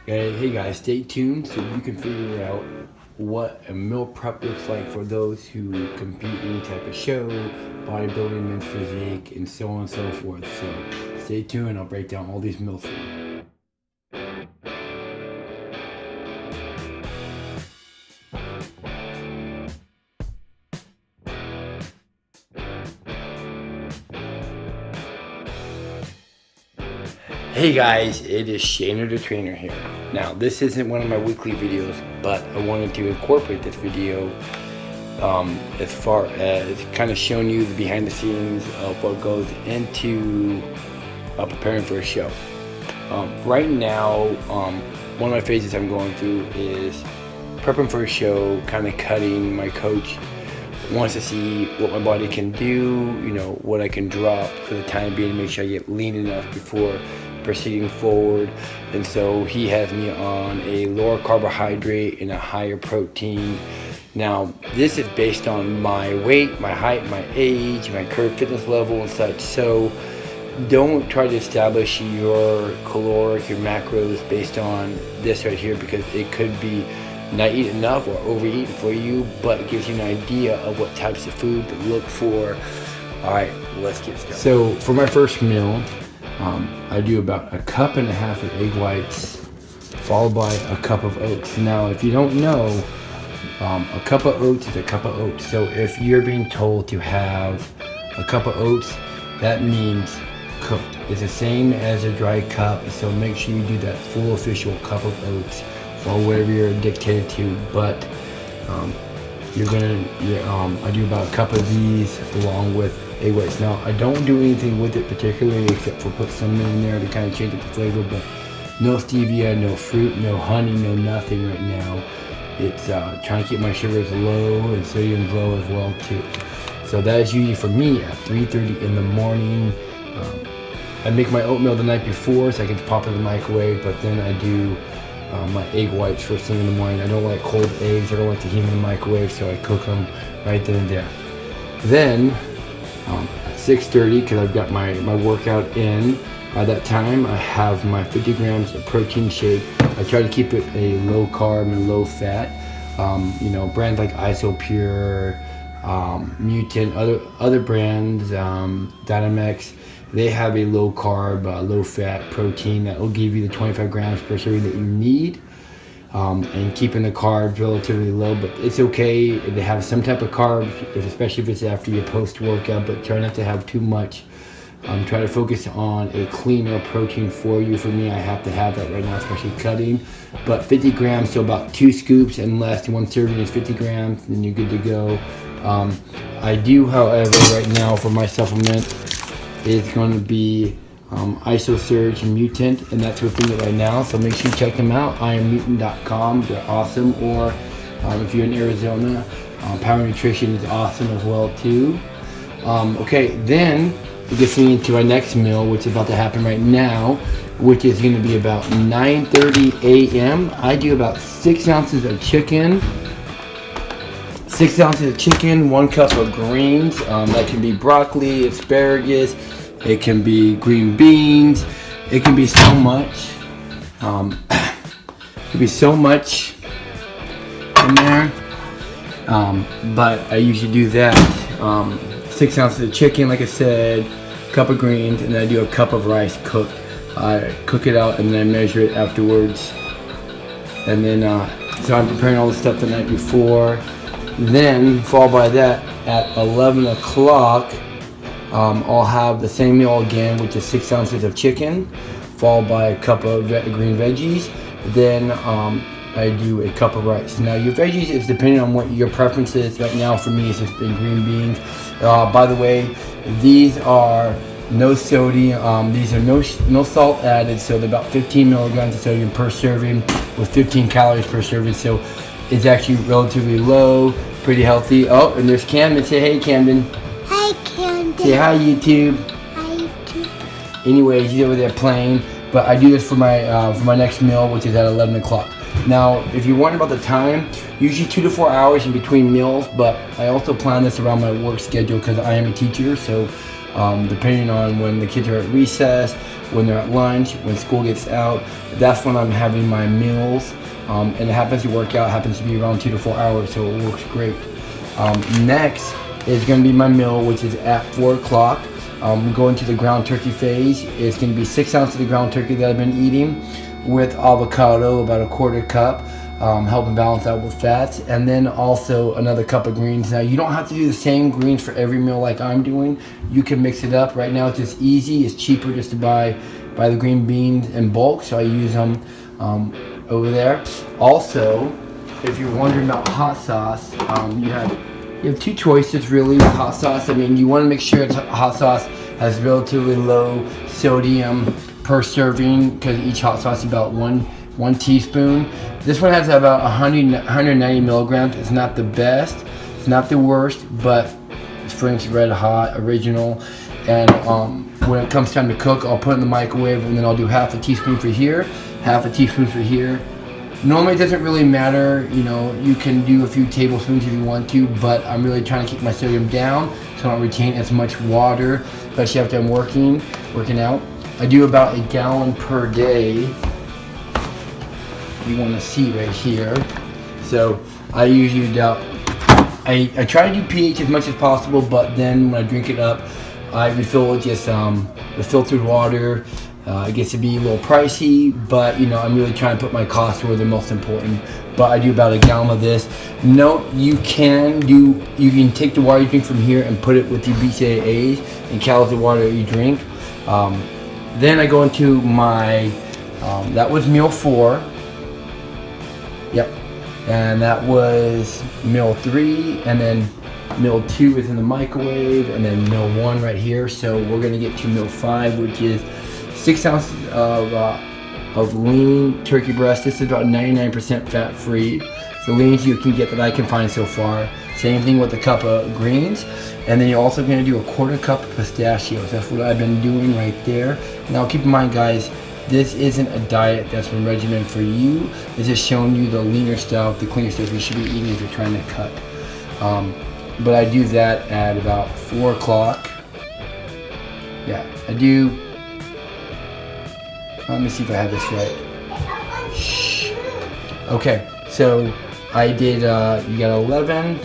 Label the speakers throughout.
Speaker 1: Hey guys, stay tuned so you can figure out what a meal prep looks like for those who compete in any type of show, bodybuilding, men's physique, and so on and so forth. So stay tuned, I'll break down all these meals for you. Hey guys, it is Shayner the Trainer here. Now, this isn't one of my weekly videos, but I wanted to incorporate this video as far as kind of showing you the behind the scenes of what goes into preparing for a show. Right now, one of my phases I'm going through is prepping for a show, kind of cutting. My coach wants to see what my body can do, what I can drop for the time being to make sure I get lean enough before proceeding forward. And so he has me on a lower carbohydrate and a higher protein. Now, this is based on my weight, my height, my age, my current fitness level and such. So don't try to establish your caloric, your macros based on this right here, because it could be not eaten enough or overeaten for you, but it gives you an idea of what types of food to look for. All right, let's get started. So for my first meal, I do about 1.5 cups of egg whites, followed by a cup of oats. Now, if you don't know, a cup of oats is a cup of oats. So if you're being told to have a cup of oats, that means cooked. It's the same as a dry cup, so make sure you do that full official cup of oats or whatever you're dictated to. But I do about a cup of these along with egg whites. Now, I don't do anything with it particularly except for put some in there to kind of change up the flavor, but no stevia, no fruit, no honey, no nothing right now. It's trying to keep my sugars low and sodium low as well too. So that is usually for me at 3:30 in the morning. I make my oatmeal the night before so I can pop it in the microwave, but then I do my egg whites first thing in the morning. I don't like cold eggs. I don't like to heat them in the microwave, so I cook them right then and there. Then at 6:30, because I've got my workout in, by that time I have my 50 grams of protein shake. I try to keep it a low carb and low fat. Brands like Isopure, Mutant, other brands, Dynamex, they have a low carb, low fat protein that will give you the 25 grams per serving that you need, and keeping the carbs relatively low. But it's okay to have some type of carbs, especially if it's after your post-workout, but try not to have too much. Try to focus on a cleaner protein for you. For me, I have to have that right now, especially cutting. But 50 grams, so about 2 scoops and less. One serving is 50 grams, and you're good to go. I do, however, right now for my supplement, it's going to be IsoSurge and Mutant, and that's within it right now. So make sure you check them out. IamMutant.com, they're awesome. Or if you're in Arizona, Power Nutrition is awesome as well too. Okay, then it gets me into our next meal, which is about to happen right now, which is going to be about 9:30 a.m. I do about 6 ounces of chicken. 6 ounces of chicken, 1 cup of greens. That can be broccoli, asparagus, it can be green beans, it can be so much. It can be so much in there. But I usually do that. 6 ounces of chicken, like I said, cup of greens, and then I do a cup of rice cooked. I cook it out and then I measure it afterwards. And then, so I'm preparing all the stuff the night before. Then, followed by that, at 11 o'clock, I'll have the same meal again, which is 6 ounces of chicken, followed by a cup of green veggies. Then I do a cup of rice. Now, your veggies is depending on what your preference is. Right now, for me, it's just been green beans. By the way, these are no sodium. These are no salt added, so they're about 15 milligrams of sodium per serving with 15 calories per serving. So it's actually relatively low, pretty healthy. Oh, and there's Camden. Say hey, Camden.
Speaker 2: Hi, Camden.
Speaker 1: Say hi, YouTube.
Speaker 2: Hi, YouTube.
Speaker 1: Anyways, he's over there playing. But I do this for my next meal, which is at 11 o'clock. Now, if you're wondering about the time, usually 2 to 4 hours in between meals, but I also plan this around my work schedule because I am a teacher, so depending on when the kids are at recess, when they're at lunch, when school gets out. That's when I'm having my meals. And it happens to work out, happens to be around 2 to 4 hours, so it works great. Next is going to be my meal, which is at 4 o'clock. We go into the ground turkey phase. It's going to be 6 ounces of ground turkey that I've been eating with avocado, about a quarter cup, helping balance out with fats, and then also another cup of greens. Now, you don't have to do the same greens for every meal like I'm doing. You can mix it up. Right now, it's just easy. It's cheaper just to buy the green beans in bulk, so I use them over there. Also, if you're wondering about hot sauce, you have two choices really with hot sauce. I mean, you want to make sure hot sauce has relatively low sodium per serving, because each hot sauce is about one teaspoon. This one has about 190 milligrams. It's not the best, it's not the worst, but it's Frank's Red Hot original. And when it comes time to cook, I'll put it in the microwave, and then I'll do half a teaspoon for here, half a teaspoon for here. Normally it doesn't really matter, you know, you can do a few tablespoons if you want to, but I'm really trying to keep my sodium down so I don't retain as much water, especially after I'm working out. I do about 1 gallon per day. You want to see right here. So I usually I try to do pH as much as possible, but then when I drink it up, I refill it just with filtered water. It gets to be a little pricey, but you know, I'm really trying to put my costs where they're most important. But I do about 1 gallon of this. Note, you can take the water you drink from here and put it with your BCAAs and calories of water you drink. Then I go into my, that was meal 4. Yep. And that was meal 3, and then meal 2 is in the microwave, and then meal 1 right here. So we're gonna get to meal 5, which is 6 ounces of lean turkey breast. This is about 99% fat free. The leanest you can get that I can find so far. Same thing with a cup of greens. And then you're also gonna do a quarter cup of pistachios. That's what I've been doing right there. Now keep in mind, guys, this isn't a diet that's been regimented for you. It's just showing you the leaner stuff, the cleaner stuff you should be eating if you're trying to cut. But I do that at about 4 o'clock. Yeah, I do. Let me see if I have this right. Shh. Okay, so I did, you got 11,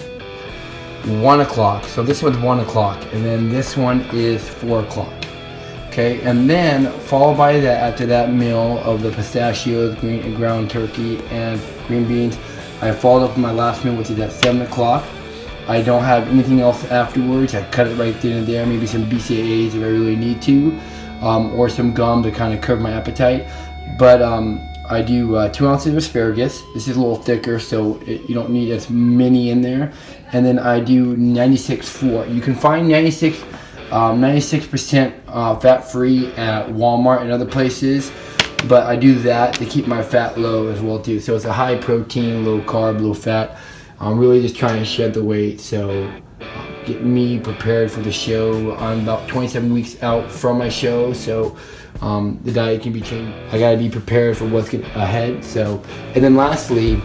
Speaker 1: 1 o'clock. So this one's 1 o'clock, and then this one is 4 o'clock. Okay, and then followed by that, after that meal of the pistachios, ground turkey, and green beans, I followed up with my last meal, which is at 7 o'clock. I don't have anything else afterwards. I cut it right then and there, maybe some BCAAs if I really need to, or some gum to kind of curb my appetite. But I do 2 ounces of asparagus. This is a little thicker, so you don't need as many in there. And then I do 96.4. You can find 96% fat-free at Walmart and other places, but I do that to keep my fat low as well too. So it's a high protein, low carb, low fat. I'm really just trying to shed the weight, so get me prepared for the show. I'm about 27 weeks out from my show, so the diet can be changed. I gotta be prepared for what's ahead. So, and then lastly,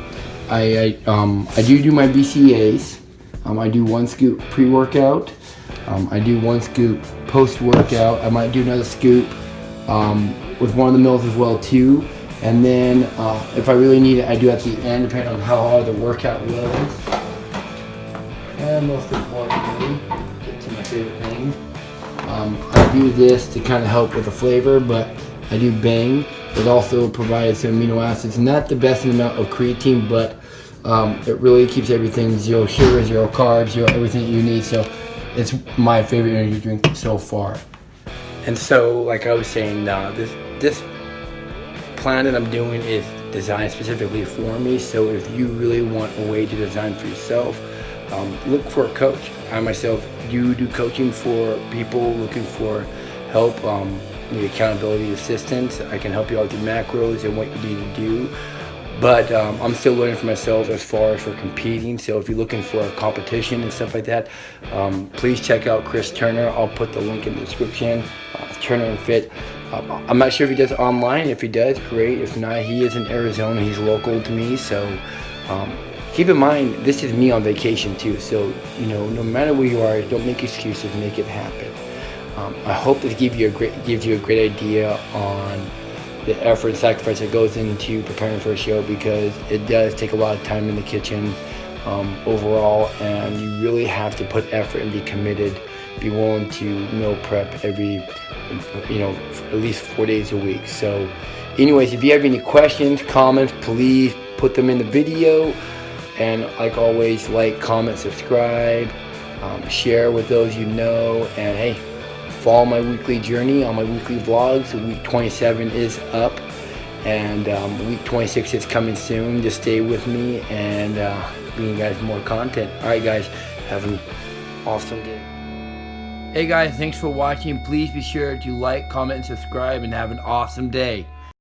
Speaker 1: I do my BCAAs. I do 1 scoop pre-workout. I do 1 scoop post-workout. I might do another scoop with one of the meals as well too. And then if I really need it, I do at the end, depending on how hard the workout was. And most importantly, get to my favorite thing. I do this to kind of help with the flavor, but I do Bang. It also provides some amino acids. Not the best amount of creatine, but it really keeps everything 0 sugar, 0 carbs, 0 everything you need. So it's my favorite energy drink so far. And so, like I was saying, this plan that I'm doing is designed specifically for me. So if you really want a way to design for yourself, look for a coach. I myself do coaching for people looking for help, the accountability assistance. I can help you out with your macros and what you need to do. But I'm still learning for myself as far as for competing. So if you're looking for a competition and stuff like that, please check out Chris Turner. I'll put the link in the description. Turner and Fit. I'm not sure if he does it online. If he does, great. If not, he is in Arizona. He's local to me. So keep in mind, this is me on vacation too. So, you know, no matter where you are, don't make excuses, make it happen. I hope this gives you a great idea on the effort and sacrifice that goes into preparing for a show, because it does take a lot of time in the kitchen overall, and you really have to put effort and be committed, be willing to meal prep every, at least 4 days a week. So anyways, if you have any questions, comments, please put them in the video, and like always, like, comment, subscribe, share with those you know, and hey, follow my weekly journey on my weekly vlogs. Week 27 is up, and week 26 is coming soon. Just stay with me and bring you guys more content. Alright guys, have an awesome day. Hey guys, thanks for watching. Please be sure to like, comment, and subscribe, and have an awesome day.